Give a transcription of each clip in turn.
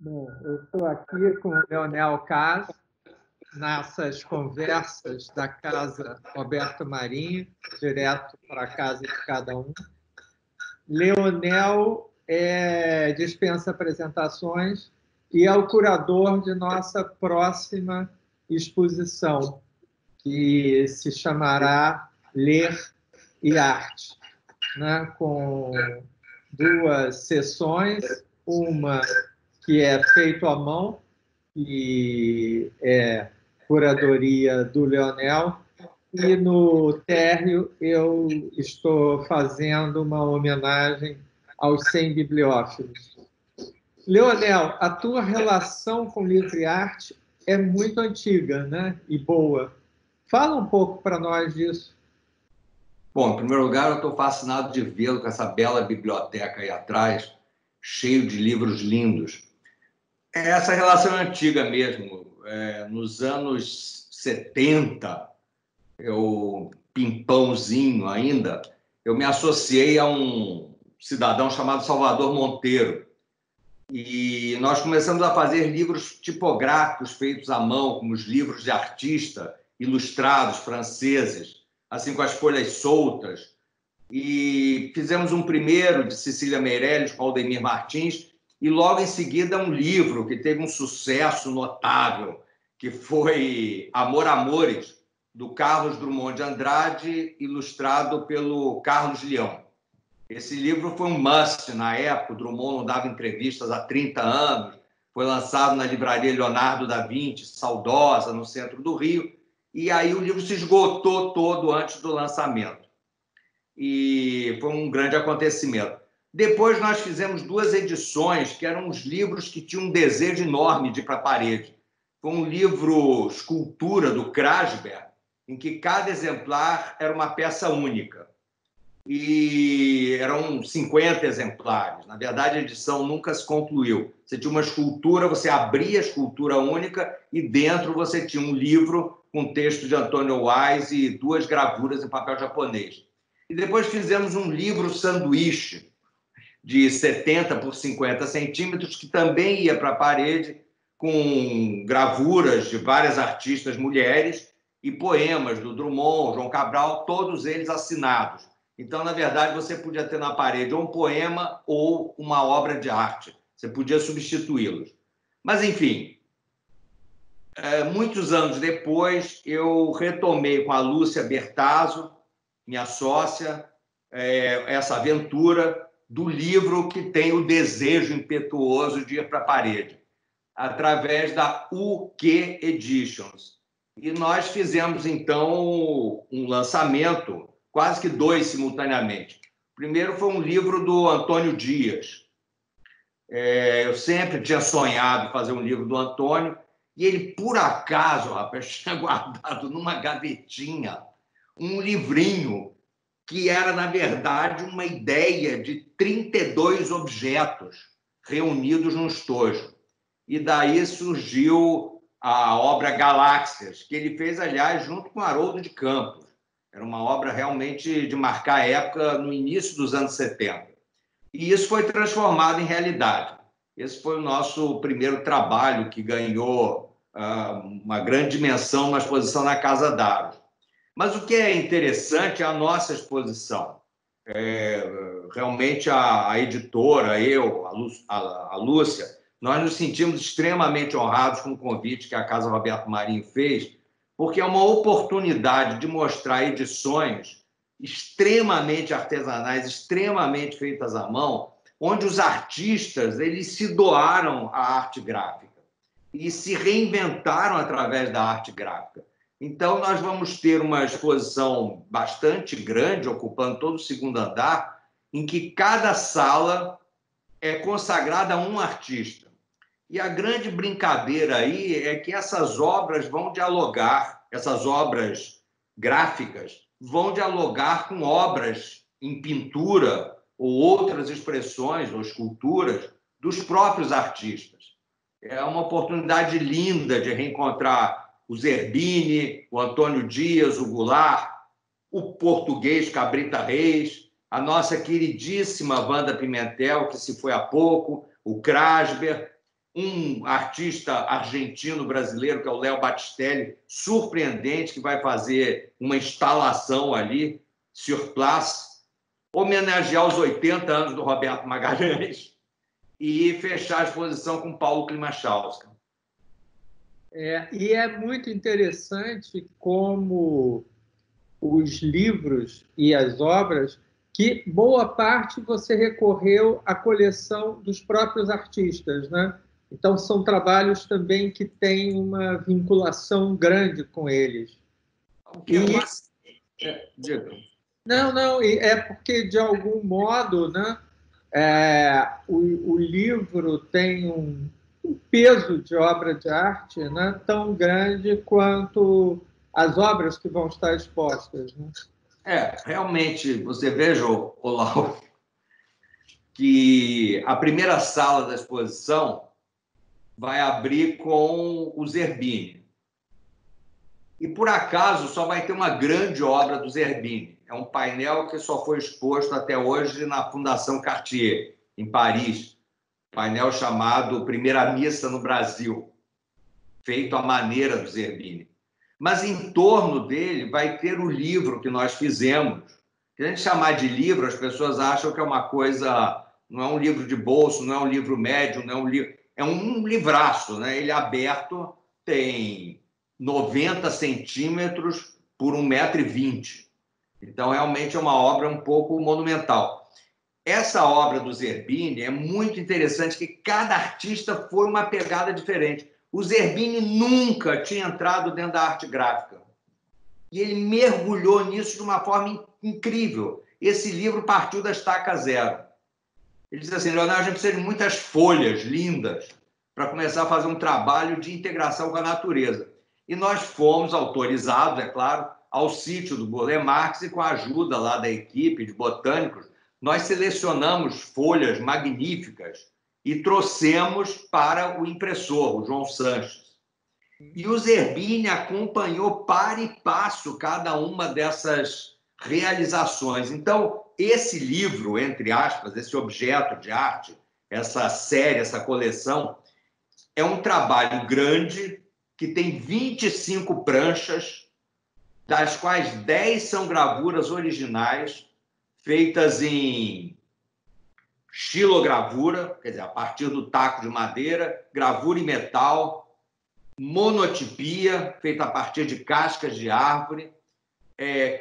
Bom, eu estou aqui com o Leonel Cas, nessas conversas da Casa Roberto Marinho, direto para a casa de cada um. Leonel dispensa apresentações e é o curador de nossa próxima exposição, que se chamará Ler e Arte, né? Com duas sessões, uma que é feito à mão, que é curadoria do Leonel, e no térreo eu estou fazendo uma homenagem aos 100 bibliófilos. Leonel, a tua relação com livro e arte é muito antiga, né? E boa. Fala um pouco para nós disso. Bom, em primeiro lugar, eu estou fascinado de vê-lo com essa bela biblioteca aí atrás, cheio de livros lindos. Essa relação é antiga mesmo. Nos anos 70, eu, pimpãozinho ainda, eu me associei a um cidadão chamado Salvador Monteiro. E nós começamos a fazer livros tipográficos feitos à mão, como os livros de artista, ilustrados, franceses, assim com as folhas soltas. E fizemos um primeiro de Cecília Meirelles com Aldemir Martins, e logo em seguida um livro que teve um sucesso notável, que foi Amor Amores, do Carlos Drummond de Andrade, ilustrado pelo Carlos Leão. Esse livro foi um must na época, o Drummond não dava entrevistas há 30 anos, foi lançado na livraria Leonardo da Vinci, saudosa, no centro do Rio, e aí o livro se esgotou todo antes do lançamento. E foi um grande acontecimento. Depois nós fizemos duas edições, que eram uns livros que tinham um desejo enorme de ir para a parede. Foi um livro escultura do Krasberg, em que cada exemplar era uma peça única. E eram 50 exemplares. Na verdade, a edição nunca se concluiu. Você tinha uma escultura, você abria a escultura única e dentro você tinha um livro com texto de Antônio Wise e duas gravuras em papel japonês. E depois fizemos um livro sanduíche de 70 por 50 centímetros, que também ia para a parede, com gravuras de várias artistas mulheres e poemas do Drummond, João Cabral, todos eles assinados. Então, na verdade, você podia ter na parede ou um poema ou uma obra de arte. Você podia substituí-los. Mas, enfim, muitos anos depois, eu retomei com a Lúcia Bertazzo, minha sócia, essa aventura do livro que tem o desejo impetuoso de ir para a parede, através da UK Editions. E nós fizemos, então, um lançamento, quase que dois simultaneamente. O primeiro foi um livro do Antônio Dias. Eu sempre tinha sonhado fazer um livro do Antônio, e ele, por acaso, rapaz, tinha guardado numa gavetinha um livrinho que era, na verdade, uma ideia de 32 objetos reunidos num estojo. E daí surgiu a obra Galáxias, que ele fez, aliás, junto com Haroldo de Campos. Era uma obra realmente de marcar a época no início dos anos 70. E isso foi transformado em realidade. Esse foi o nosso primeiro trabalho que ganhou uma grande dimensão na exposição na Casa d'Aros. Mas o que é interessante é a nossa exposição. Realmente a editora, eu, a Lúcia, nós nos sentimos extremamente honrados com o convite que a Casa Roberto Marinho fez, porque é uma oportunidade de mostrar edições extremamente artesanais, extremamente feitas à mão, onde os artistas eles se doaram à arte gráfica e se reinventaram através da arte gráfica. Então, nós vamos ter uma exposição bastante grande, ocupando todo o segundo andar, em que cada sala é consagrada a um artista. E a grande brincadeira aí é que essas obras vão dialogar, essas obras gráficas vão dialogar com obras em pintura ou outras expressões ou esculturas dos próprios artistas. É uma oportunidade linda de reencontrar o Zerbini, o Antônio Dias, o Goulart, o português Cabrita Reis, a nossa queridíssima Wanda Pimentel, que se foi há pouco, o Krasberg, um artista argentino-brasileiro, que é o Léo Battistelli, surpreendente, que vai fazer uma instalação ali, sur place, homenagear os 80 anos do Roberto Magalhães e fechar a exposição com Paulo Klimachauskas. E é muito interessante como os livros e as obras, que boa parte você recorreu à coleção dos próprios artistas, né? Então, são trabalhos também que têm uma vinculação grande com eles. Não, é porque, de algum modo, né, o livro tem um peso de obra de arte, né, tão grande quanto as obras que vão estar expostas, né? Realmente, você veja, Olavo, que a primeira sala da exposição vai abrir com o Zerbini. E, por acaso, só vai ter uma grande obra do Zerbini. É um painel que só foi exposto até hoje na Fundação Cartier, em Paris. Painel chamado Primeira Missa no Brasil, feito à maneira do Zerbini. Mas, em torno dele, vai ter o livro que nós fizemos. Se a gente chamar de livro, as pessoas acham que é uma coisa... Não é um livro de bolso, não é um livro médio, não é um livro... É um livraço, né? Ele é aberto, tem 90 centímetros por 1,20 m. Então, realmente é uma obra um pouco monumental. Essa obra do Zerbini é muito interessante, que cada artista foi uma pegada diferente. O Zerbini nunca tinha entrado dentro da arte gráfica. E ele mergulhou nisso de uma forma incrível. Esse livro partiu da estaca zero. Ele diz assim: Leonardo, a gente precisa de muitas folhas lindas para começar a fazer um trabalho de integração com a natureza. E nós fomos autorizados, é claro, ao sítio do Burle Marx, e com a ajuda lá da equipe de botânicos, nós selecionamos folhas magníficas e trouxemos para o impressor, o João Sanches. E o Zerbini acompanhou par e passo cada uma dessas realizações. Então, esse livro, entre aspas, esse objeto de arte, essa série, essa coleção, é um trabalho grande que tem 25 pranchas, das quais 10 são gravuras originais, feitas em xilogravura, quer dizer, a partir do taco de madeira, gravura em metal, monotipia, feita a partir de cascas de árvore,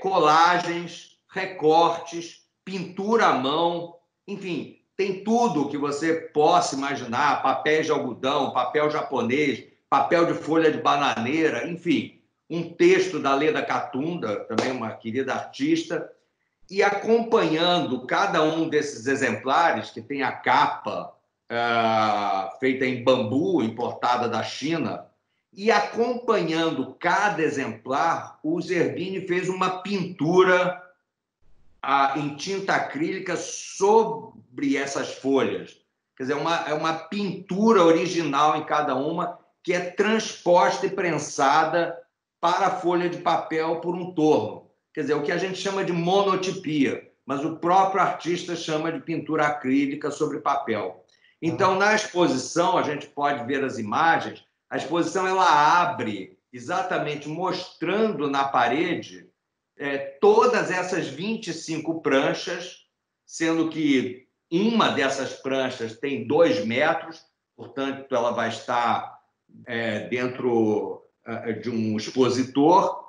colagens, recortes, pintura à mão, enfim, tem tudo o que você possa imaginar, papéis de algodão, papel japonês, papel de folha de bananeira, enfim, um texto da Leda Catunda, também uma querida artista, e acompanhando cada um desses exemplares, que tem a capa feita em bambu, importada da China, e acompanhando cada exemplar, o Zerbini fez uma pintura em tinta acrílica sobre essas folhas. Quer dizer, é uma pintura original em cada uma, que é transposta e prensada para a folha de papel por um torno. Quer dizer, o que a gente chama de monotipia, mas o próprio artista chama de pintura acrílica sobre papel. Então, na exposição, a gente pode ver as imagens. A exposição ela abre exatamente mostrando na parede todas essas 25 pranchas, sendo que uma dessas pranchas tem 2 metros, portanto, ela vai estar dentro de um expositor,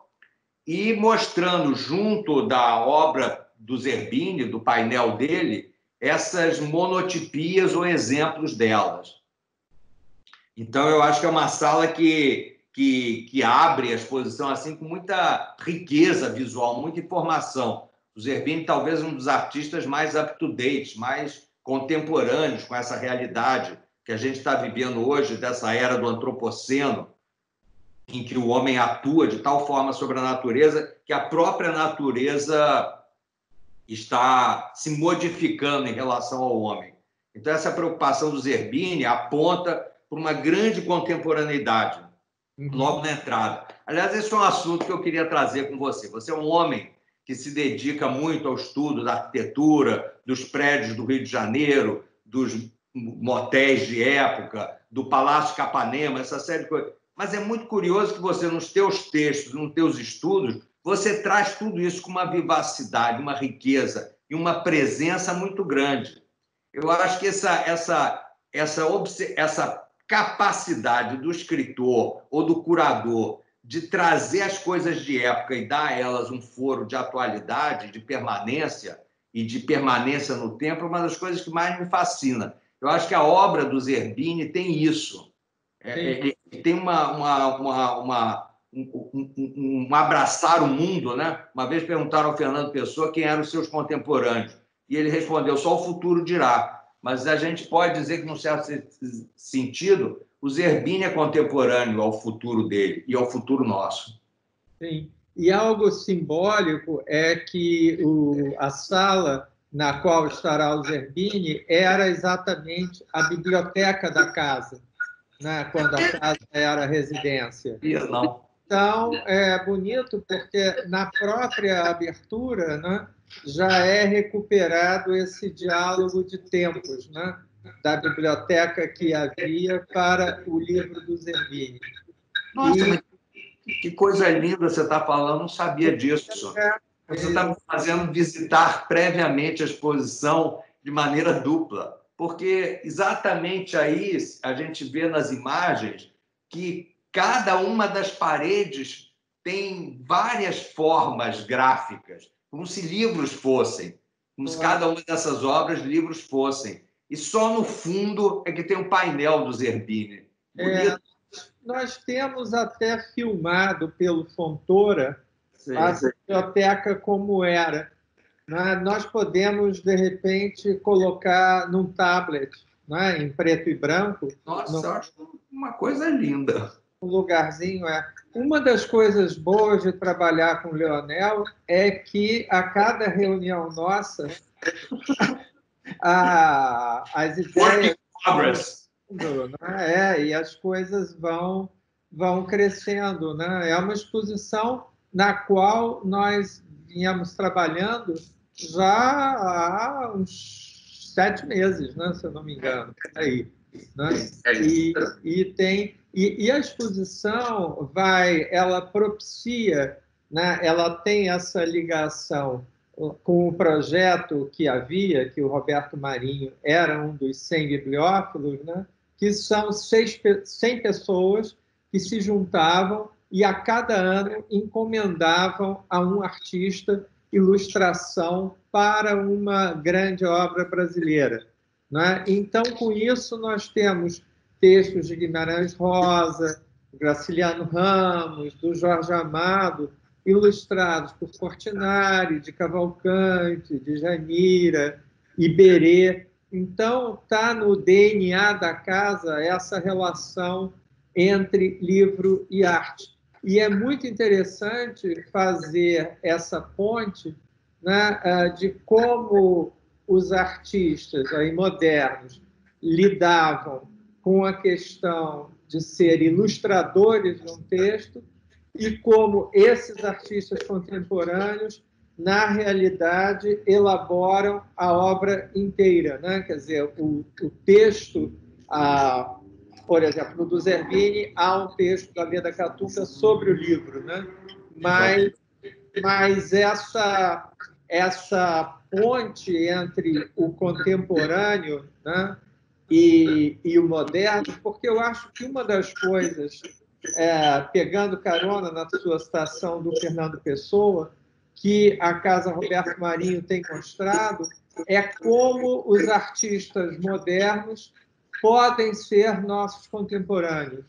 e mostrando junto da obra do Zerbini, do painel dele, essas monotipias ou exemplos delas. Então, eu acho que é uma sala que abre a exposição assim com muita riqueza visual, muita informação. O Zerbini talvez um dos artistas mais up-to-date, mais contemporâneos com essa realidade que a gente está vivendo hoje, dessa era do antropoceno, em que o homem atua de tal forma sobre a natureza que a própria natureza está se modificando em relação ao homem. Então, essa preocupação do Zerbini aponta por uma grande contemporaneidade, logo na entrada. Aliás, esse é um assunto que eu queria trazer com você. Você é um homem que se dedica muito ao estudo da arquitetura, dos prédios do Rio de Janeiro, dos motéis de época, do Palácio Capanema, essa série de coisas. Mas é muito curioso que você, nos teus textos, nos teus estudos, você traz tudo isso com uma vivacidade, uma riqueza e uma presença muito grande. Eu acho que essa capacidade do escritor ou do curador de trazer as coisas de época e dar a elas um foro de atualidade, de permanência e de permanência no tempo, é uma das coisas que mais me fascina. Eu acho que a obra do Zerbini tem isso. Tem um abraçar o mundo, né? Uma vez perguntaram ao Fernando Pessoa quem eram os seus contemporâneos, e ele respondeu: só o futuro dirá. Mas a gente pode dizer que, num certo sentido, o Zerbini é contemporâneo ao futuro dele e ao futuro nosso. Sim. E algo simbólico é que a sala na qual estará o Zerbini era exatamente a biblioteca da casa, né? Quando a casa era residência. Não. Então, é bonito porque na própria abertura, né, já é recuperado esse diálogo de tempos, né, da biblioteca que havia para o livro do Zerbini. Nossa, mas que coisa linda você está falando, não sabia disso. Você está me fazendo visitar previamente a exposição de maneira dupla, porque exatamente aí a gente vê nas imagens que cada uma das paredes tem várias formas gráficas, como se livros fossem, como se cada uma dessas obras livros fossem. E só no fundo é que tem um painel do Zerbini. Bonito. Nós temos até filmado pelo Fontoura a biblioteca como era. Nós podemos, de repente, colocar num tablet, né, em preto e branco. Nossa, acho uma coisa linda. Um lugarzinho Uma das coisas boas de trabalhar com o Leonel é que a cada reunião nossa, as ideias e as coisas vão crescendo, né? É uma exposição na qual nós viemos trabalhando já há uns 7 meses, né? Se eu não me engano, aí, né? E a exposição ela propicia, né? Ela tem essa ligação com o projeto que havia, que o Roberto Marinho era um dos 100 bibliófilos, né? Que são 100 pessoas que se juntavam e a cada ano encomendavam a um artista ilustração para uma grande obra brasileira, né? Então, com isso, nós temos textos de Guimarães Rosa, Graciliano Ramos, do Jorge Amado, ilustrados por Portinari, de Cavalcante, de Janira, Iberê. Então, está no DNA da casa essa relação entre livro e arte. E é muito interessante fazer essa ponte, né, de como os artistas aí, modernos lidavam com a questão de ser ilustradores de um texto e como esses artistas contemporâneos, na realidade, elaboram a obra inteira, né? Quer dizer, o texto, por exemplo, no do Zerbini, há um texto da Leda Catuca sobre o livro, né? Mas essa ponte entre o contemporâneo, né, e o moderno, porque eu acho que uma das coisas, pegando carona na sua citação do Fernando Pessoa, que a Casa Roberto Marinho tem mostrado, é como os artistas modernos podem ser nossos contemporâneos.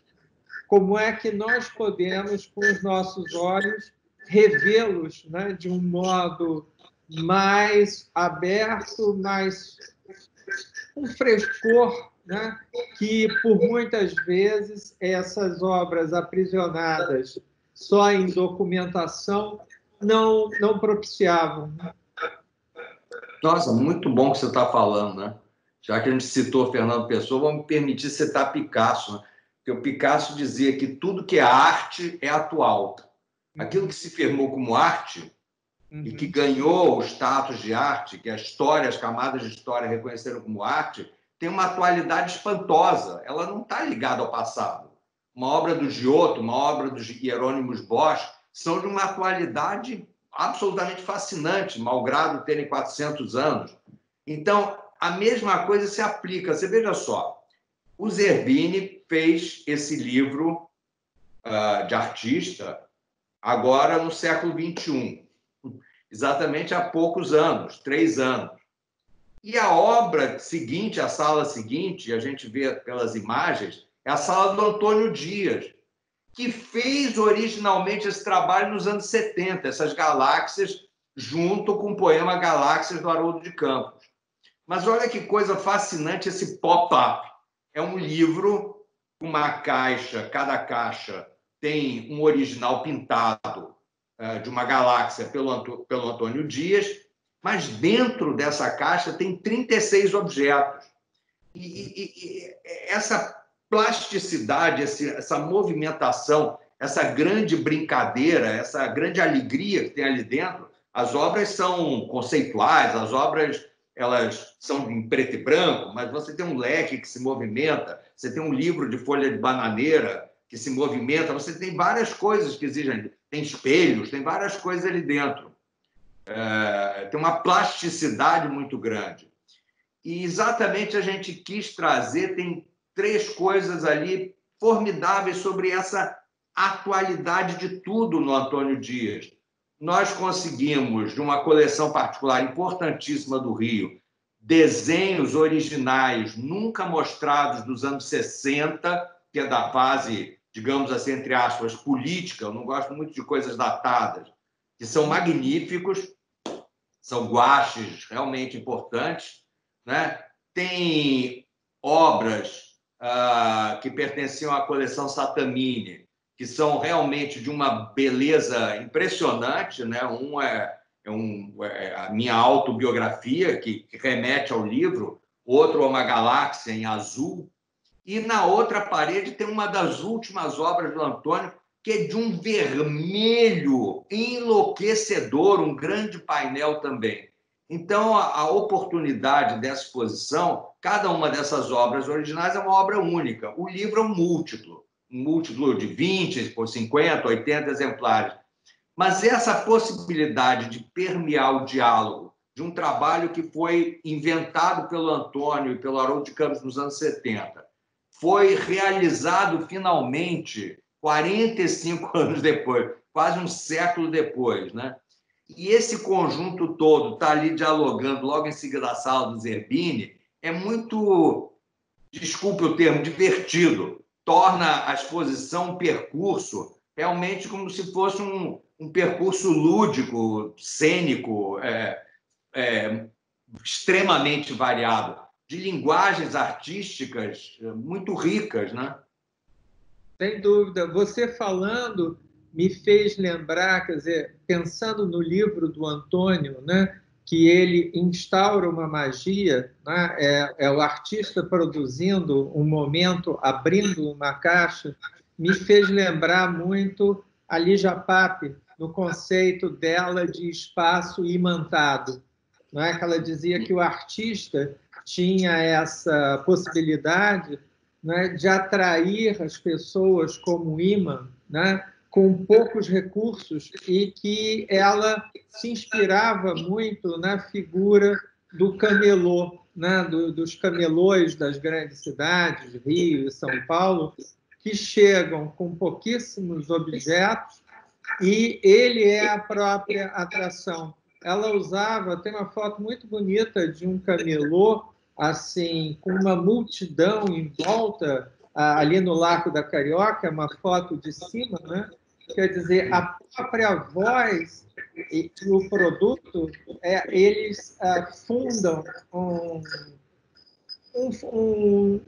Como é que nós podemos, com os nossos olhos, revê-los, né, de um modo mais aberto, mais um frescor, né, que, por muitas vezes, essas obras aprisionadas só em documentação não propiciavam. Nossa, muito bom que você está falando, né? Já que a gente citou Fernando Pessoa, vamos me permitir citar Picasso, né? Porque o Picasso dizia que tudo que é arte é atual. Aquilo que se firmou como arte e que ganhou o status de arte, que a história, as camadas de história reconheceram como arte, tem uma atualidade espantosa, ela não está ligada ao passado. Uma obra do Giotto, uma obra do Hieronymus Bosch, são de uma atualidade absolutamente fascinante, malgrado terem 400 anos. Então, a mesma coisa se aplica. Você veja só, o Zerbini fez esse livro de artista agora no século XXI, exatamente há poucos anos, 3 anos. E a obra seguinte, a sala seguinte, a gente vê pelas imagens, é a sala do Antônio Dias, que fez originalmente esse trabalho nos anos 70, essas galáxias, junto com o poema Galáxias do Haroldo de Campos. Mas olha que coisa fascinante esse pop-up. É um livro com uma caixa, cada caixa tem um original pintado de uma galáxia pelo Antônio Dias, mas dentro dessa caixa tem 36 objetos. E essa plasticidade, essa movimentação, essa grande brincadeira, essa grande alegria que tem ali dentro, as obras são conceituais, as obras elas são em preto e branco, mas você tem um leque que se movimenta, você tem um livro de folha de bananeira que se movimenta, você tem várias coisas que exigem, tem espelhos, tem várias coisas ali dentro. Tem uma plasticidade muito grande. E exatamente a gente quis trazer, tem 3 coisas ali formidáveis sobre essa atualidade de tudo no Antônio Dias. Nós conseguimos, de uma coleção particular importantíssima do Rio, desenhos originais nunca mostrados dos anos 60, que é da fase, digamos assim, entre aspas, política. Eu não gosto muito de coisas datadas, que são magníficos, são guaches realmente importantes, né? Tem obras que pertenciam à coleção Satamini, que são realmente de uma beleza impressionante, né? Um é a minha autobiografia, que remete ao livro, outro é uma galáxia em azul, e na outra parede tem uma das últimas obras do Antônio, que é de um vermelho enlouquecedor, um grande painel também. Então, a oportunidade dessa exposição, cada uma dessas obras originais é uma obra única. O livro é um múltiplo de 20, por 50, 80 exemplares. Mas essa possibilidade de permear o diálogo de um trabalho que foi inventado pelo Antônio e pelo Haroldo de Campos nos anos 70, foi realizado finalmente 45 anos depois, quase um século depois, né? E esse conjunto todo está ali dialogando logo em seguida da sala do Zerbini, é muito, desculpe o termo, divertido. Torna a exposição um percurso realmente como se fosse um percurso lúdico, cênico, extremamente variado, de linguagens artísticas muito ricas, né? Sem dúvida. Você falando me fez lembrar, quer dizer, pensando no livro do Antônio, né, que ele instaura uma magia, né, é o artista produzindo um momento, abrindo uma caixa, me fez lembrar muito a Lígia Pape, no conceito dela de espaço imantado, não é? Que ela dizia que o artista tinha essa possibilidade, né, de atrair as pessoas como imã, né, com poucos recursos, e que ela se inspirava muito na figura do camelô, né, dos camelôs das grandes cidades, Rio e São Paulo, que chegam com pouquíssimos objetos e ele é a própria atração. Ela usava, tem uma foto muito bonita de um camelô, assim, com uma multidão em volta, ali no Largo da Carioca, uma foto de cima, né? Quer dizer, a própria voz e o produto, eles fundam um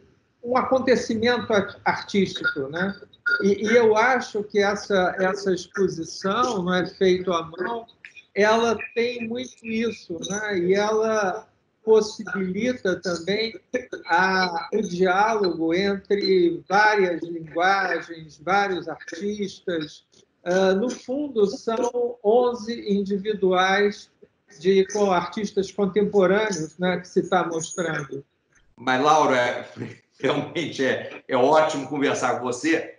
acontecimento artístico, né? E eu acho que essa exposição, não é feito à mão, ela tem muito isso, né? E ela possibilita também o diálogo entre várias linguagens, vários artistas. No fundo, são 11 individuais com artistas contemporâneos, né, que se está mostrando. Mas, Laura, realmente é ótimo conversar com você.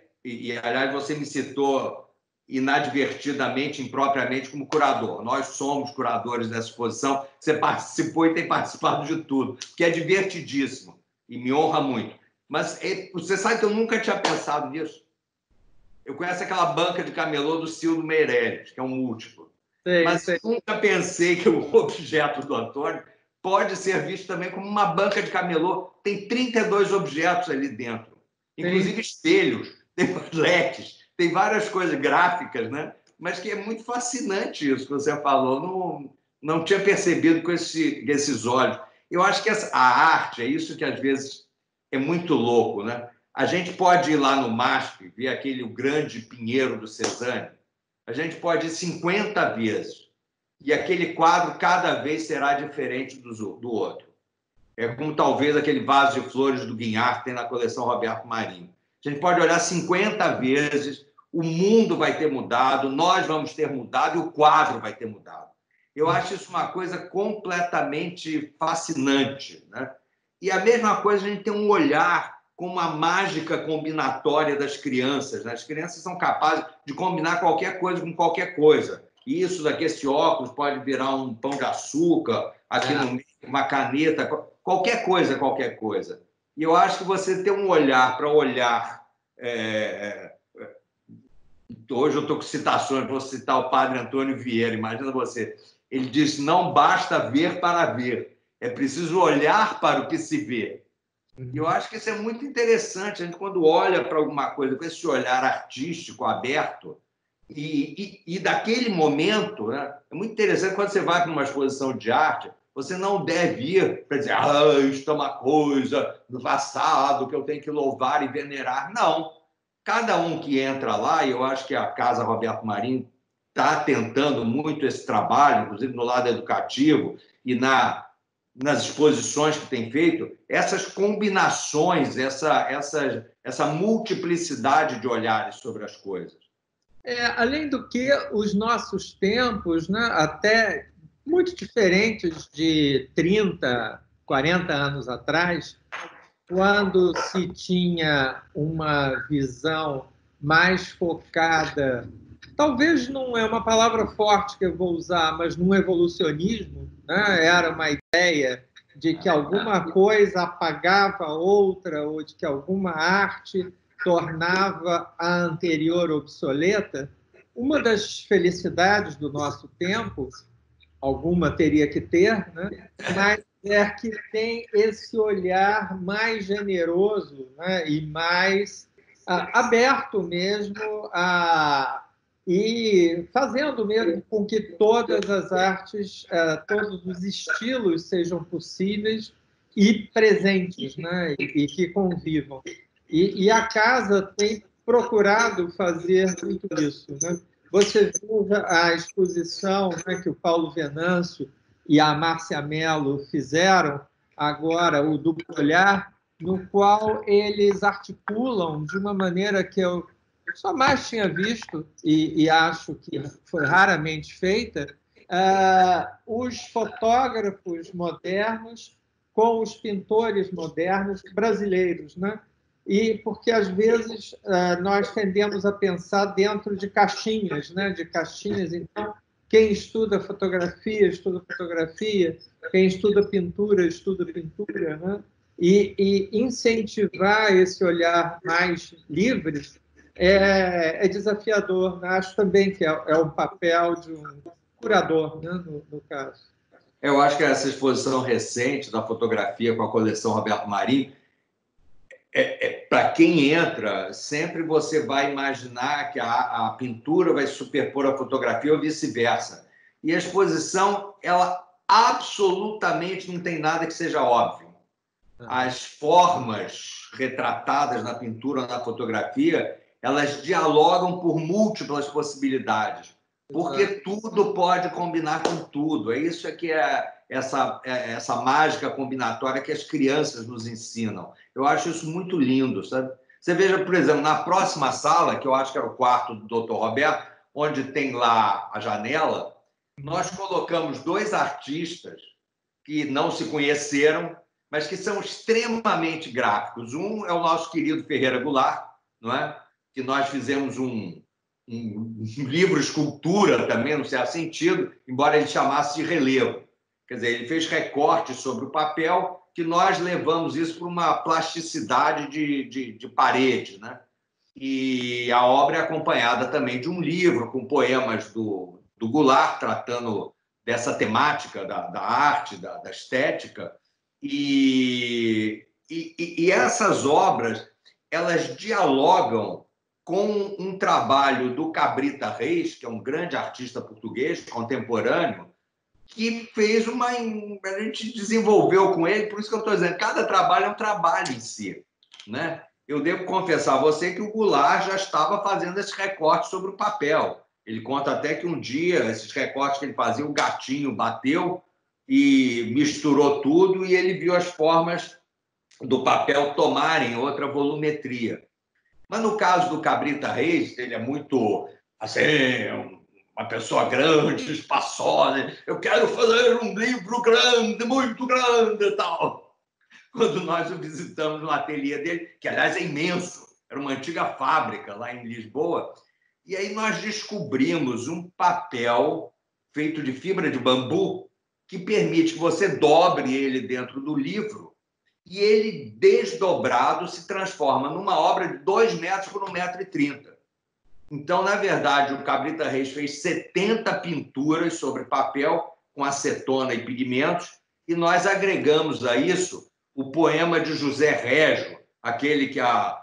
Aliás, você me citou inadvertidamente, impropriamente, como curador. Nós somos curadores dessa exposição. Você participou e tem participado de tudo, que é divertidíssimo e me honra muito. Mas você sabe que eu nunca tinha pensado nisso. Eu conheço aquela banca de camelô do Cildo Meirelles, que é um múltiplo. Mas eu nunca pensei que o objeto do Antônio pode ser visto também como uma banca de camelô. Tem 32 objetos ali dentro, inclusive espelhos, tem LEDs, tem várias coisas gráficas, né? Mas que é muito fascinante isso que você falou. Não tinha percebido com esses olhos. Eu acho que a arte é isso que às vezes é muito louco, né? A gente pode ir lá no MASP, ver aquele grande pinheiro do Cezanne. A gente pode ir 50 vezes. E aquele quadro cada vez será diferente do outro. É como talvez aquele vaso de flores do Guignard que tem na coleção Roberto Marinho. A gente pode olhar 50 vezes, o mundo vai ter mudado, nós vamos ter mudado e o quadro vai ter mudado. Eu acho isso uma coisa completamente fascinante, né? E a mesma coisa, a gente tem um olhar com uma mágica combinatória das crianças, né? As crianças são capazes de combinar qualquer coisa com qualquer coisa. Isso daqui, esse óculos pode virar um pão de açúcar, aqui no meio, uma caneta, qualquer coisa, qualquer coisa. E eu acho que você tem um olhar para olhar... Hoje eu estou com citações, vou citar o padre Antônio Vieira, imagina você. Ele diz, não basta ver para ver, é preciso olhar para o que se vê. E eu acho que isso é muito interessante, a gente quando olha para alguma coisa com esse olhar artístico aberto, e daquele momento, né, é muito interessante quando você vai para uma exposição de arte, você não deve ir para dizer, isto é uma coisa do passado que eu tenho que louvar e venerar. Não. Cada um que entra lá, e eu acho que a Casa Roberto Marinho está tentando muito esse trabalho, inclusive no lado educativo e nas exposições que tem feito, essas combinações, essa multiplicidade de olhares sobre as coisas. Além do que, os nossos tempos, né, até muito diferentes de 30, 40 anos atrás, quando se tinha uma visão mais focada, talvez não é uma palavra forte que eu vou usar, mas num evolucionismo, né? Era uma ideia de que alguma coisa apagava outra, ou de que alguma arte tornava a anterior obsoleta. Uma das felicidades do nosso tempo, alguma teria que ter, né? Mas é que tem esse olhar mais generoso, né? E mais aberto mesmo e fazendo mesmo com que todas as artes, todos os estilos sejam possíveis e presentes, né? E que convivam. E a casa tem procurado fazer muito isso, né? Você veja a exposição, né, que o Paulo Venâncio e a Márcia Mello fizeram, agora o Duplo Olhar, no qual eles articulam de uma maneira que eu só mais tinha visto, e acho que foi raramente feita, os fotógrafos modernos com os pintores modernos brasileiros, né? E porque às vezes nós tendemos a pensar dentro de caixinhas, né? De caixinhas. Então, quem estuda fotografia, quem estuda pintura, né? E incentivar esse olhar mais livre é desafiador, né? Acho também que é um papel de um curador, né? No caso. Eu acho que essa exposição recente da fotografia com a coleção Roberto Marinho, para quem entra, sempre você vai imaginar que a pintura vai superpor a fotografia ou vice-versa. E a exposição, ela absolutamente não tem nada que seja óbvio. As formas retratadas na pintura ou na fotografia, elas dialogam por múltiplas possibilidades, porque tudo pode combinar com tudo. É isso que é essa mágica combinatória que as crianças nos ensinam. Eu acho isso muito lindo, sabe? Você veja, por exemplo, na próxima sala, que eu acho que era o quarto do Dr. Roberto, onde tem lá a janela, nós colocamos 2 artistas que não se conheceram, mas que são extremamente gráficos. Um é o nosso querido Ferreira Goulart, não é? Que nós fizemos um livro escultura também, no certo sentido, embora ele chamasse de relevo. Quer dizer, ele fez recortes sobre o papel que nós levamos isso para uma plasticidade de parede, né? E a obra é acompanhada também de um livro com poemas do Goulart, tratando dessa temática da arte, da estética. E essas obras, elas dialogam com um trabalho do Cabrita Reis, que é um grande artista português contemporâneo, que fez uma... A gente desenvolveu com ele, por isso que eu estou dizendo, cada trabalho é um trabalho em si, né? Eu devo confessar a você que o Goulart já estava fazendo esses recortes sobre o papel. Ele conta até que um dia, esses recortes que ele fazia, o gatinho bateu e misturou tudo e ele viu as formas do papel tomarem outra volumetria. Mas no caso do Cabrita Reis, ele é muito, assim, uma pessoa grande, espaçosa. Eu quero fazer um livro grande, muito grande e tal. Quando nós o visitamos no ateliê dele, que, aliás, é imenso, era uma antiga fábrica lá em Lisboa, e aí nós descobrimos um papel feito de fibra de bambu que permite que você dobre ele dentro do livro e ele, desdobrado, se transforma numa obra de 2 metros por 1,30 m. Então, na verdade, o Cabrita Reis fez 70 pinturas sobre papel com acetona e pigmentos e nós agregamos a isso o poema de José Régio, aquele que a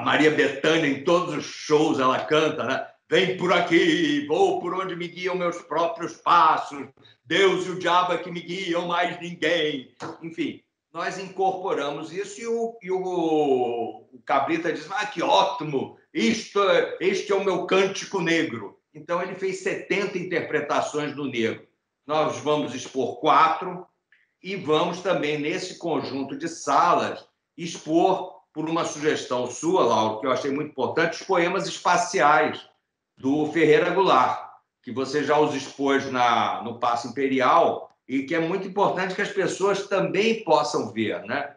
Maria Bethânia, em todos os shows, ela canta, né? Vem por aqui, vou por onde me guiam meus próprios passos, Deus e o diabo é que me guiam, mais ninguém. Enfim, nós incorporamos isso e o Cabrita diz, que ótimo, este é o meu cântico negro. Então, ele fez 70 interpretações do negro. Nós vamos expor 4 e vamos também, nesse conjunto de salas, expor, por uma sugestão sua, Lauro, que eu achei muito importante, os poemas espaciais do Ferreira Goulart, que você já os expôs no Paço Imperial e que é muito importante que as pessoas também possam ver, né?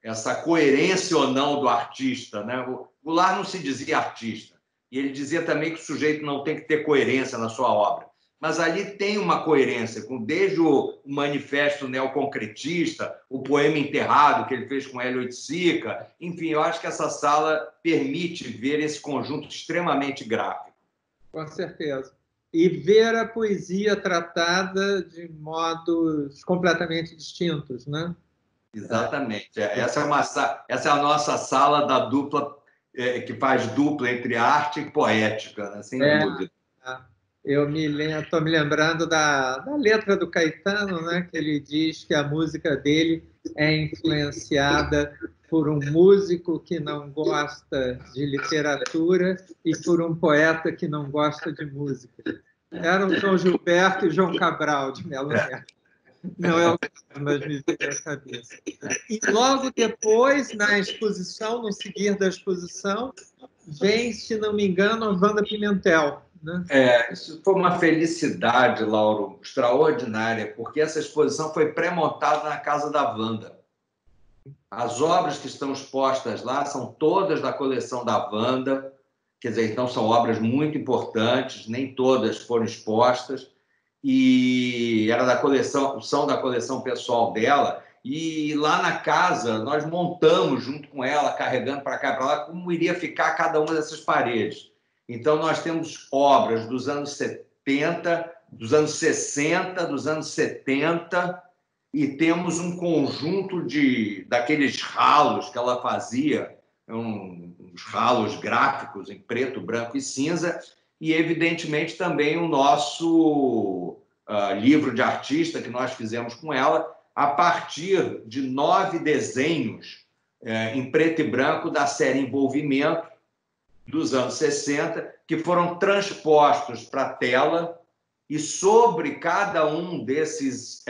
Essa coerência ou não do artista, né? O Goulart não se dizia artista, e ele dizia também que o sujeito não tem que ter coerência na sua obra. Mas ali tem uma coerência, desde o manifesto neoconcretista, o poema Enterrado, que ele fez com Hélio Oiticica. Enfim, eu acho que essa sala permite ver esse conjunto extremamente gráfico. Com certeza. E ver a poesia tratada de modos completamente distintos, né? Exatamente. Essa é a nossa sala da dupla, que faz dupla entre arte e poética, né? Sem dúvida. Eu estou me lembrando da letra do Caetano, né? Que ele diz que a música dele é influenciada por um músico que não gosta de literatura e por um poeta que não gosta de música. Eram João Gilberto e João Cabral de Melo Neto. Não é o caso, mas me veio à cabeça. E logo depois, na exposição, no seguir da exposição, vem, se não me engano, a Wanda Pimentel. Né? Isso foi uma felicidade, Lauro, extraordinária, porque essa exposição foi pré-montada na casa da Wanda. As obras que estão expostas lá são todas da coleção da Wanda, quer dizer, então são obras muito importantes, nem todas foram expostas, e são da coleção pessoal dela, e lá na casa nós montamos junto com ela, carregando para cá e para lá, como iria ficar cada uma dessas paredes. Então, nós temos obras dos anos 70, dos anos 60, dos anos 70, e temos um conjunto daqueles ralos que ela fazia, uns ralos gráficos em preto, branco e cinza, e, evidentemente, também o nosso livro de artista que nós fizemos com ela, a partir de 9 desenhos em preto e branco da série Envolvimento, dos anos 60, que foram transpostos para a tela, e sobre cada um desses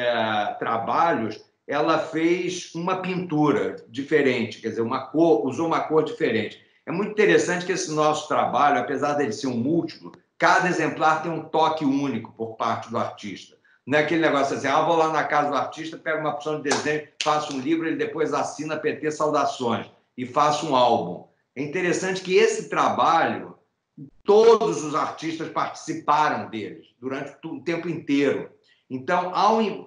trabalhos, ela fez uma pintura diferente, quer dizer, usou uma cor diferente. É muito interessante que esse nosso trabalho, apesar de ele ser um múltiplo, cada exemplar tem um toque único por parte do artista. Não é aquele negócio assim, vou lá na casa do artista, pego uma opção de desenho, faço um livro, ele depois assina PT Saudações e faço um álbum. É interessante que esse trabalho, todos os artistas participaram deles durante o tempo inteiro. Então,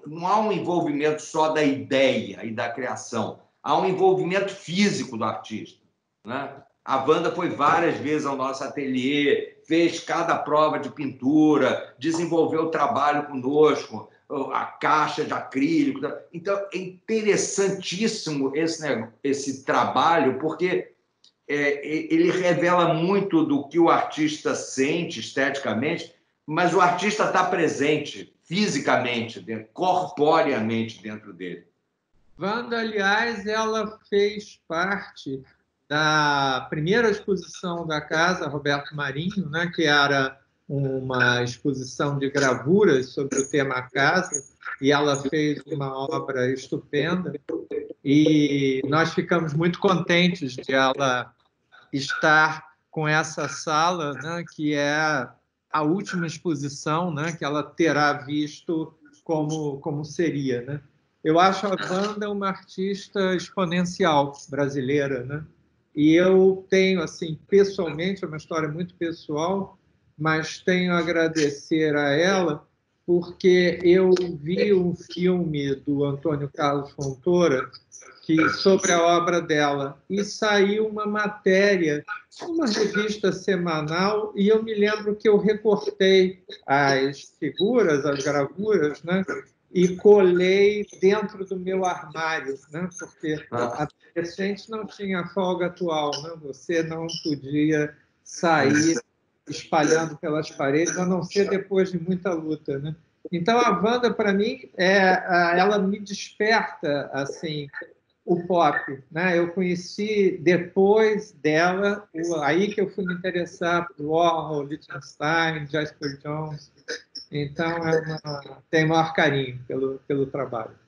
não há um envolvimento só da ideia e da criação, há um envolvimento físico do artista, né? A Wanda foi várias vezes ao nosso ateliê, fez cada prova de pintura, desenvolveu o trabalho conosco, a caixa de acrílico. Então, é interessantíssimo esse trabalho, porque ele revela muito do que o artista sente esteticamente, mas o artista está presente fisicamente, corporeamente dentro dele. Wanda, aliás, ela fez parte da primeira exposição da casa, Roberto Marinho, né, que era uma exposição de gravuras sobre o tema casa, e ela fez uma obra estupenda, e nós ficamos muito contentes de ela estar com essa sala, né, que é a última exposição, né, que ela terá visto como seria, né? Eu acho a Wanda uma artista exponencial brasileira, né? E eu tenho, assim, pessoalmente, é uma história muito pessoal, mas tenho a agradecer a ela porque eu vi um filme do Antônio Carlos Fontoura sobre a obra dela, e saiu uma matéria, uma revista semanal, e eu me lembro que eu recortei as figuras, as gravuras, né, e colei dentro do meu armário, né, porque a adolescente não tinha folga atual, né, você não podia sair espalhando pelas paredes, a não ser depois de muita luta, né? Então, a Wanda, para mim, ela me desperta assim o pop, né? Eu conheci depois dela, aí que eu fui me interessar por Warhol, Lichtenstein, Jasper Johns. Então, tenho maior carinho pelo trabalho.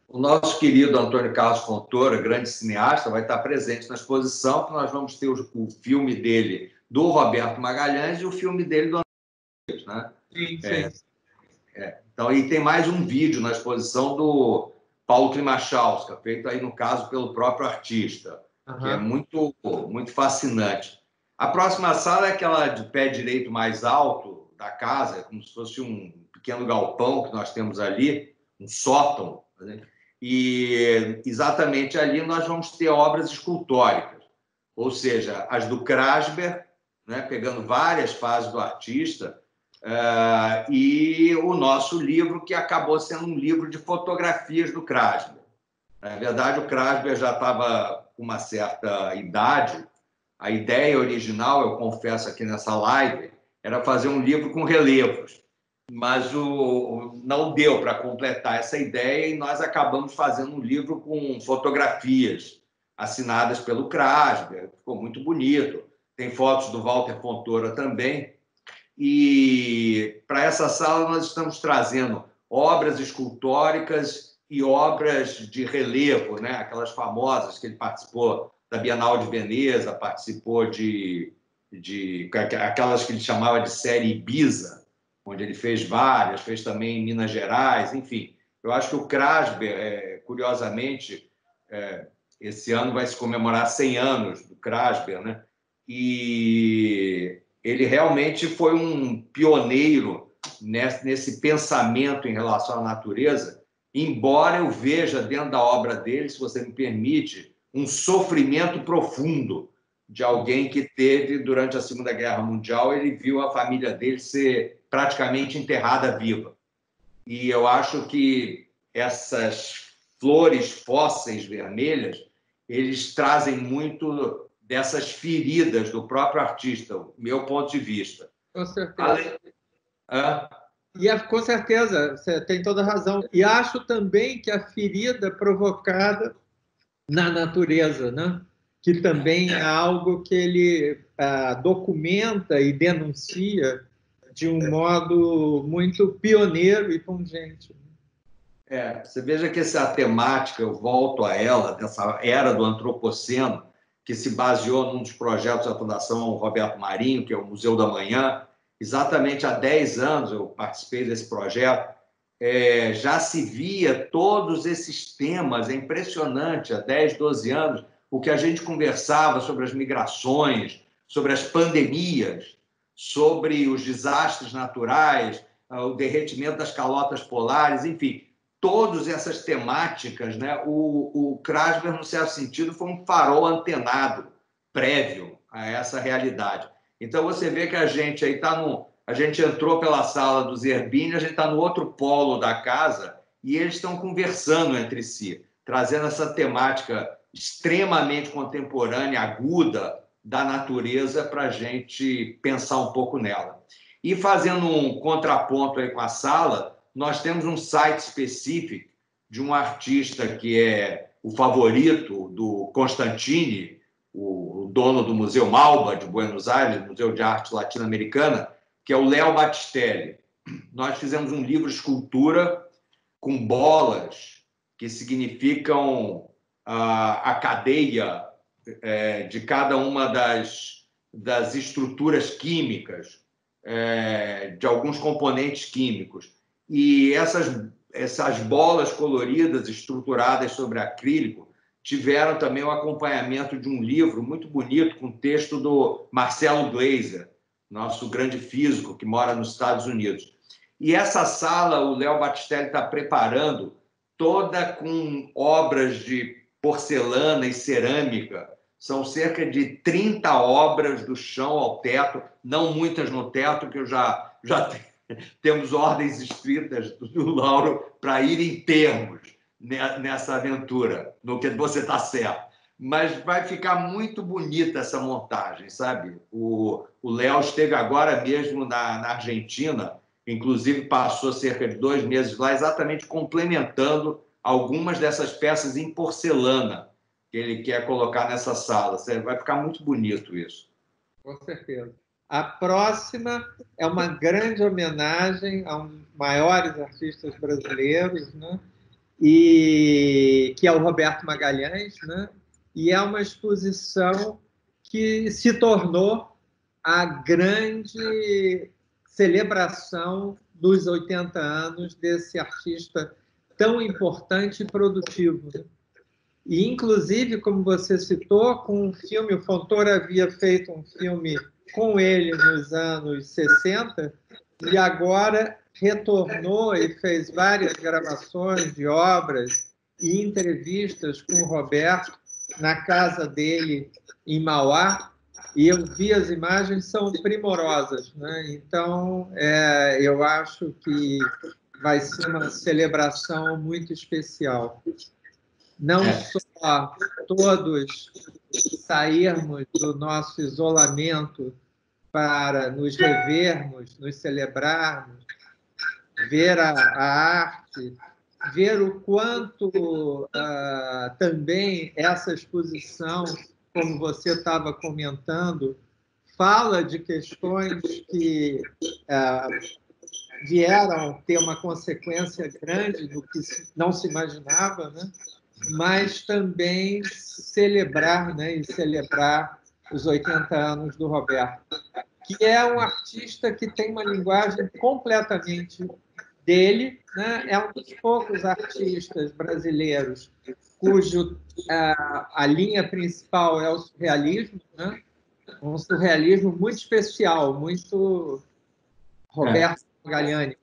O nosso querido Antônio Carlos Fontoura, grande cineasta, vai estar presente na exposição, que nós vamos ter o filme dele do Roberto Magalhães e o filme dele do Antônio, né? Sim. Então, e tem mais um vídeo na exposição do Paulo Klimachowska, feito aí, no caso, pelo próprio artista, que é muito, muito fascinante. A próxima sala é aquela de pé direito mais alto da casa, como se fosse um pequeno galpão que nós temos ali, um sótão, né? E exatamente ali nós vamos ter obras escultóricas, ou seja, as do Krasber, né, pegando várias fases do artista, e o nosso livro, que acabou sendo um livro de fotografias do Krasber. Na verdade, o Krasber já estava com uma certa idade. A ideia original, eu confesso aqui nessa live, era fazer um livro com relevos, mas não deu para completar essa ideia e nós acabamos fazendo um livro com fotografias assinadas pelo Krasber. Ficou muito bonito. Tem fotos do Walter Fontoura também. E para essa sala nós estamos trazendo obras escultóricas e obras de relevo, né? Aquelas famosas que ele participou da Bienal de Veneza, participou de aquelas que ele chamava de série Ibiza, onde ele fez várias, fez também em Minas Gerais, enfim. Eu acho que o Krasber, curiosamente, esse ano vai se comemorar 100 anos do Krasber, né? E ele realmente foi um pioneiro nesse pensamento em relação à natureza, embora eu veja dentro da obra dele, se você me permite, um sofrimento profundo de alguém que teve, durante a Segunda Guerra Mundial, ele viu a família dele ser praticamente enterrada viva. E eu acho que essas flores fósseis vermelhas, eles trazem muito dessas feridas do próprio artista, o meu ponto de vista. Com certeza. Com certeza, você tem toda a razão. E acho também que a ferida provocada na natureza, né? Que também é algo que ele documenta e denuncia de um modo muito pioneiro e pungente. Você veja que essa temática, eu volto a ela, dessa era do antropoceno, que se baseou num dos projetos da Fundação Roberto Marinho, que é o Museu da Manhã. Exatamente há 10 anos eu participei desse projeto, já se via todos esses temas, é impressionante, há 10, 12 anos, o que a gente conversava sobre as migrações, sobre as pandemias, sobre os desastres naturais, o derretimento das calotas polares, enfim, todas essas temáticas, né? O Krasber, no certo sentido, foi um farol antenado prévio a essa realidade. Então, você vê que a gente aí está a gente entrou pela sala do Zerbini, a gente está no outro polo da casa e eles estão conversando entre si, trazendo essa temática extremamente contemporânea, aguda, da natureza para a gente pensar um pouco nela. E fazendo um contraponto aí com a sala, nós temos um site específico de um artista que é o favorito do Constantini, o dono do Museu Malba de Buenos Aires, Museu de Arte Latino-Americana, que é o Léo Battistelli. Nós fizemos um livro escultura com bolas, que significam a cadeia de cada uma das estruturas químicas, de alguns componentes químicos. E essas bolas coloridas, estruturadas sobre acrílico, tiveram também o acompanhamento de um livro muito bonito, com texto do Marcelo Gleiser, nosso grande físico que mora nos Estados Unidos. E essa sala, o Léo Battistelli está preparando toda com obras de porcelana e cerâmica. São cerca de 30 obras do chão ao teto, não muitas no teto, que eu já temos ordens escritas do Lauro para ir em termos nessa aventura, no que você está certo. Mas vai ficar muito bonita essa montagem, sabe? O Léo esteve agora mesmo na Argentina, inclusive passou cerca de 2 meses lá, exatamente complementando algumas dessas peças em porcelana que ele quer colocar nessa sala. Vai ficar muito bonito isso. Com certeza. A próxima é uma grande homenagem a um dos maiores artistas brasileiros, né? E que é o Roberto Magalhães, né? E é uma exposição que se tornou a grande celebração dos 80 anos desse artista tão importante e produtivo, né? E, inclusive, como você citou, com um filme, o Fontoura havia feito um filme com ele nos anos 60 e agora retornou e fez várias gravações de obras e entrevistas com o Roberto na casa dele em Mauá, e eu vi as imagens, são primorosas, né? Então, eu acho que vai ser uma celebração muito especial. Não só todos sairmos do nosso isolamento para nos revermos, nos celebrarmos, ver a arte, ver o quanto também essa exposição, como você estava comentando, fala de questões que vieram ter uma consequência grande do que não se imaginava, né? Mas também celebrar, né? E celebrar os 80 anos do Roberto, que é um artista que tem uma linguagem completamente dele, né? É um dos poucos artistas brasileiros cujo a linha principal é o surrealismo, né? Um surrealismo muito especial, muito Roberto Magalhães.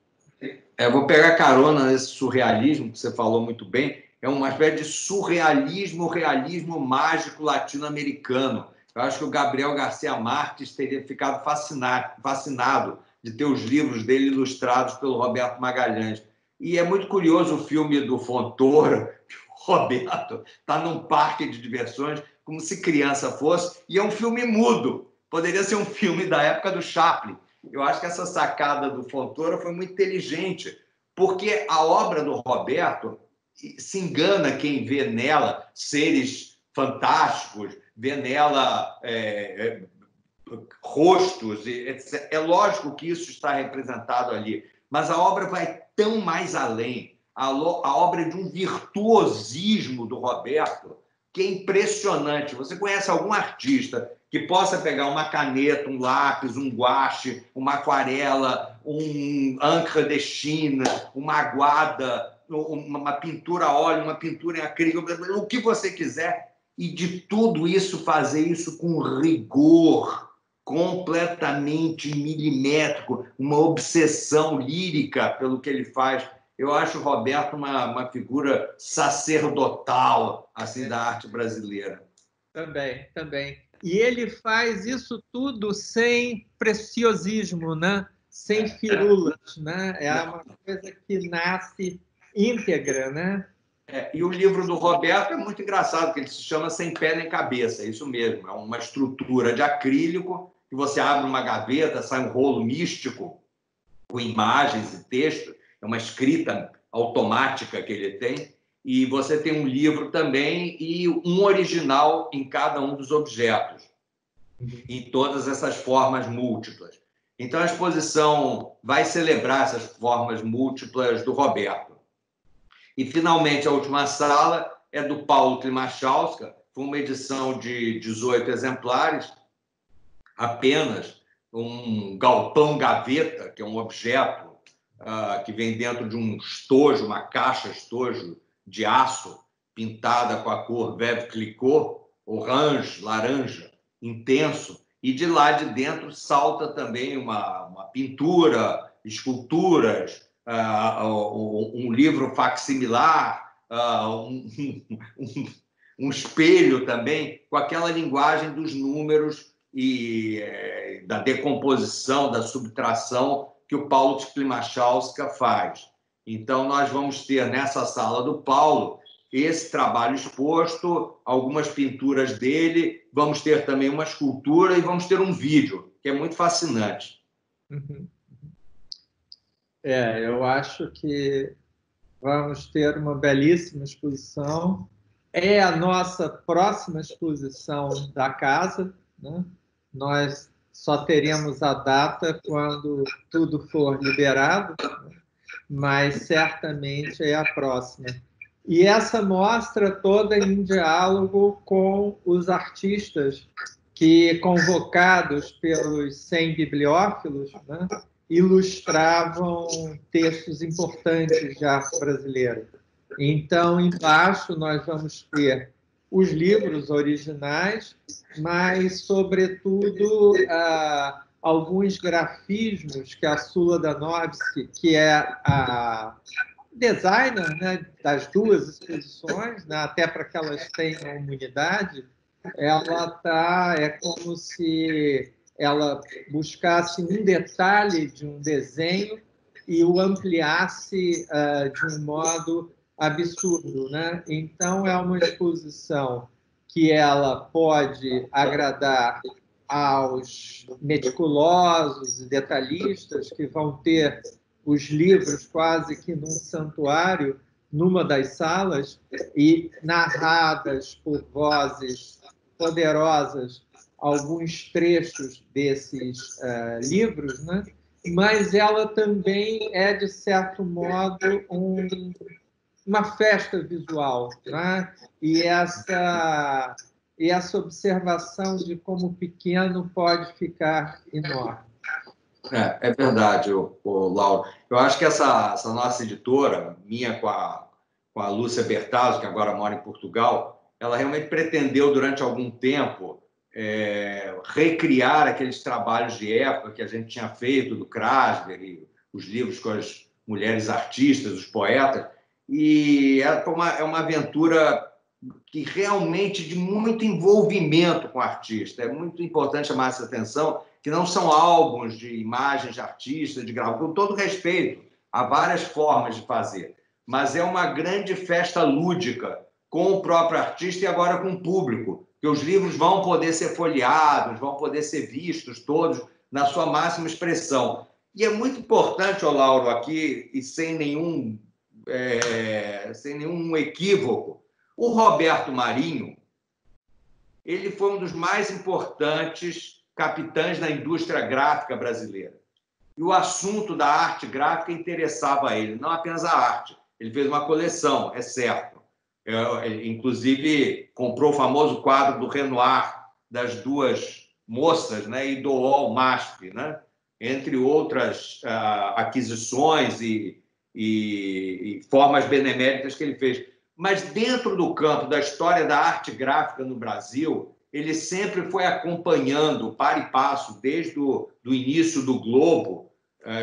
Vou pegar carona nesse surrealismo que você falou muito bem. É uma espécie de surrealismo, realismo mágico latino-americano. Eu acho que o Gabriel Garcia Marques teria ficado fascinado de ter os livros dele ilustrados pelo Roberto Magalhães. E é muito curioso o filme do Fontoura, que o Roberto está num parque de diversões, como se criança fosse, e é um filme mudo. Poderia ser um filme da época do Chaplin. Eu acho que essa sacada do Fontoura foi muito inteligente, porque a obra do Roberto se engana quem vê nela seres fantásticos, vê nela rostos, etc. É lógico que isso está representado ali, mas a obra vai tão mais além. A obra é de um virtuosismo do Roberto que é impressionante. Você conhece algum artista que que possa pegar uma caneta, um lápis, um guache, uma aquarela, um encre de China, uma aguada, uma pintura a óleo, uma pintura em acrílico, o que você quiser, e de tudo isso fazer isso com rigor, completamente milimétrico, uma obsessão lírica pelo que ele faz. Eu acho o Roberto uma figura sacerdotal assim, da arte brasileira. Também, também. E ele faz isso tudo sem preciosismo, né? Sem firulas, né? É uma coisa que nasce íntegra, né? E o livro do Roberto é muito engraçado, porque ele se chama Sem Pé Nem Cabeça, é isso mesmo, é uma estrutura de acrílico, que você abre uma gaveta, sai um rolo místico, com imagens e texto, é uma escrita automática que ele tem, e você tem um livro também e um original em cada um dos objetos, em todas essas formas múltiplas. Então, a exposição vai celebrar essas formas múltiplas do Roberto. E, finalmente, a última sala é do Paulo Klimachowska, foi uma edição de 18 exemplares, apenas um galpão gaveta, que é um objeto que vem dentro de um estojo, uma caixa estojo de aço, pintada com a cor Veuve Clicquot, orange, laranja, intenso, e de lá de dentro salta também uma pintura, esculturas, um livro facsimilar, um espelho também, com aquela linguagem dos números e da decomposição, da subtração que o Paulo Klimachowska faz. Então, nós vamos ter nessa sala do Paulo esse trabalho exposto, algumas pinturas dele, vamos ter também uma escultura e vamos ter um vídeo, que é muito fascinante. Eu acho que vamos ter uma belíssima exposição. É a nossa próxima exposição da casa, né? Nós só teremos a data quando tudo for liberado, mas certamente é a próxima. E essa mostra toda em diálogo com os artistas que, convocados pelos 100 bibliófilos, né, ilustravam textos importantes de arte brasileira. Então, embaixo, nós vamos ter os livros originais, mas, sobretudo, alguns grafismos que a Sula Danovsky, que é a designer, né, das duas exposições, né, até para que elas tenham uma unidade, é como se ela buscasse um detalhe de um desenho e o ampliasse de um modo absurdo, né? Então, é uma exposição que ela pode agradar aos meticulosos e detalhistas que vão ter os livros quase que num santuário, numa das salas, e narradas por vozes poderosas alguns trechos desses livros, né? Mas ela também é, de certo modo, uma festa visual, né? E essa observação de como pequeno pode ficar enorme. É verdade, Lauro. Eu acho que essa nossa editora, minha com a Lúcia Bertazzo, que agora mora em Portugal, ela realmente pretendeu, durante algum tempo, recriar aqueles trabalhos de época que a gente tinha feito, do Krasber, os livros com as mulheres artistas, os poetas, e é uma aventura que realmente de muito envolvimento com o artista. É muito importante chamar essa atenção, que não são álbuns de imagens de artistas, de gravação, com todo respeito, há várias formas de fazer, mas é uma grande festa lúdica com o próprio artista e agora com o público, que os livros vão poder ser folheados, vão poder ser vistos todos na sua máxima expressão. E é muito importante, Lauro, aqui, e sem nenhum equívoco, o Roberto Marinho, ele foi um dos mais importantes capitães da indústria gráfica brasileira. E o assunto da arte gráfica interessava a ele, não apenas a arte. Ele fez uma coleção, é certo. Ele, inclusive, comprou o famoso quadro do Renoir, das duas moças, né, e doou ao MASP, né, entre outras aquisições e formas beneméritas que ele fez. Mas dentro do campo da história da arte gráfica no Brasil, ele sempre foi acompanhando, para e passo, desde o início do Globo.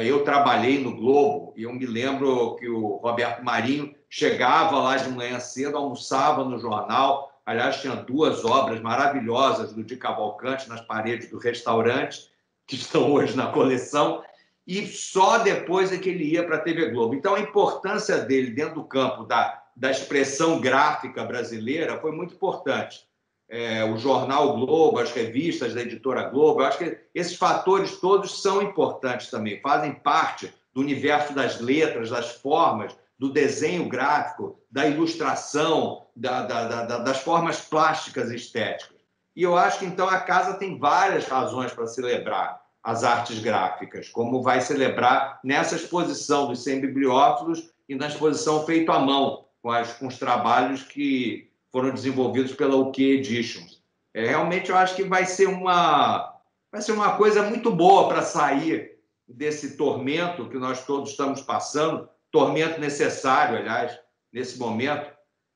Eu trabalhei no Globo e eu me lembro que o Roberto Marinho chegava lá de manhã cedo, almoçava no jornal. Aliás, tinha 2 obras maravilhosas do Di Cavalcanti nas paredes do restaurante, que estão hoje na coleção, e só depois é que ele ia para a TV Globo. Então, a importância dele dentro do campo da expressão gráfica brasileira foi muito importante. O jornal Globo, as revistas da editora Globo, eu acho que esses fatores todos são importantes também, fazem parte do universo das letras, das formas, do desenho gráfico, da ilustração, das formas plásticas e estéticas. E eu acho que, então, a casa tem várias razões para celebrar as artes gráficas, como vai celebrar nessa exposição dos 100 bibliófilos e na exposição feita à mão, com os trabalhos que foram desenvolvidos pela UK Editions. Realmente, eu acho que vai ser uma coisa muito boa para sair desse tormento que nós todos estamos passando, tormento necessário, aliás, nesse momento,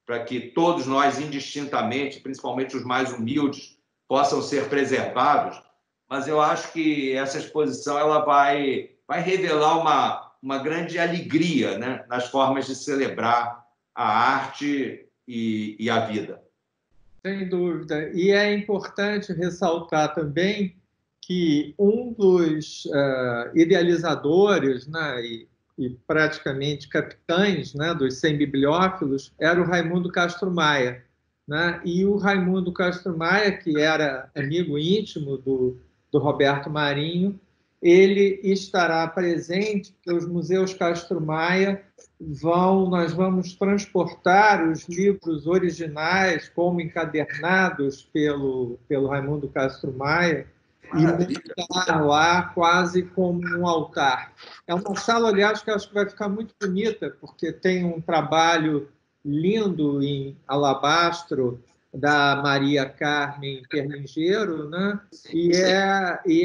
para que todos nós, indistintamente, principalmente os mais humildes, possam ser preservados. Mas eu acho que essa exposição ela vai revelar uma grande alegria, né, nas formas de celebrar a arte e a vida. Sem dúvida. E é importante ressaltar também que um dos idealizadores, né, e praticamente capitães, né, dos 100 bibliófilos era o Raimundo Castro Maia, né? E o Raimundo Castro Maia, que era amigo íntimo do Roberto Marinho, ele estará presente, porque os museus Castro Maia nós vamos transportar os livros originais, como encadernados pelo Raimundo Castro Maia, e montar lá quase como um altar. É uma sala, aliás, que eu acho que vai ficar muito bonita, porque tem um trabalho lindo em alabastro da Maria Carmen Perlingeiro, né? E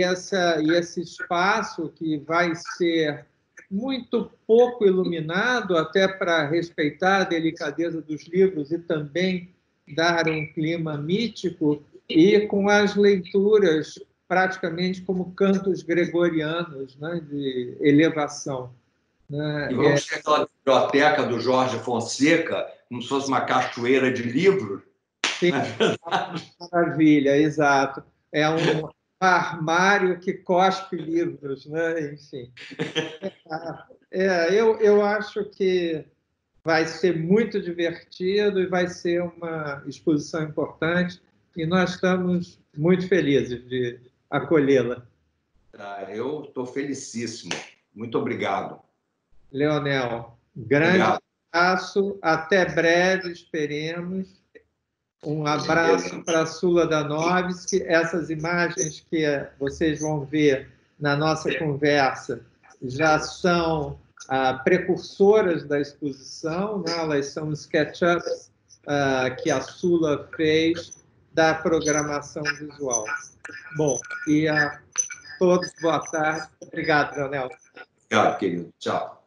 esse espaço que vai ser muito pouco iluminado, até para respeitar a delicadeza dos livros e também dar um clima mítico, e com as leituras praticamente como cantos gregorianos, né, de elevação. Né? E vamos ter aquela biblioteca do Jorge Fonseca, como se fosse uma cachoeira de livros. Sim, maravilha, exato. É um armário que cospe livros, né? Enfim. Eu acho que vai ser muito divertido e vai ser uma exposição importante e nós estamos muito felizes de acolhê-la. Eu estou felicíssimo. Muito obrigado. Leonel, grande abraço, até breve, esperemos. Um abraço para a Sula Danovski. Essas imagens que vocês vão ver na nossa conversa já são precursoras da exposição, né? Elas são SketchUps que a Sula fez da programação visual. Bom, e a todos boa tarde. Obrigado, Leonel. Obrigado, querido. Tchau.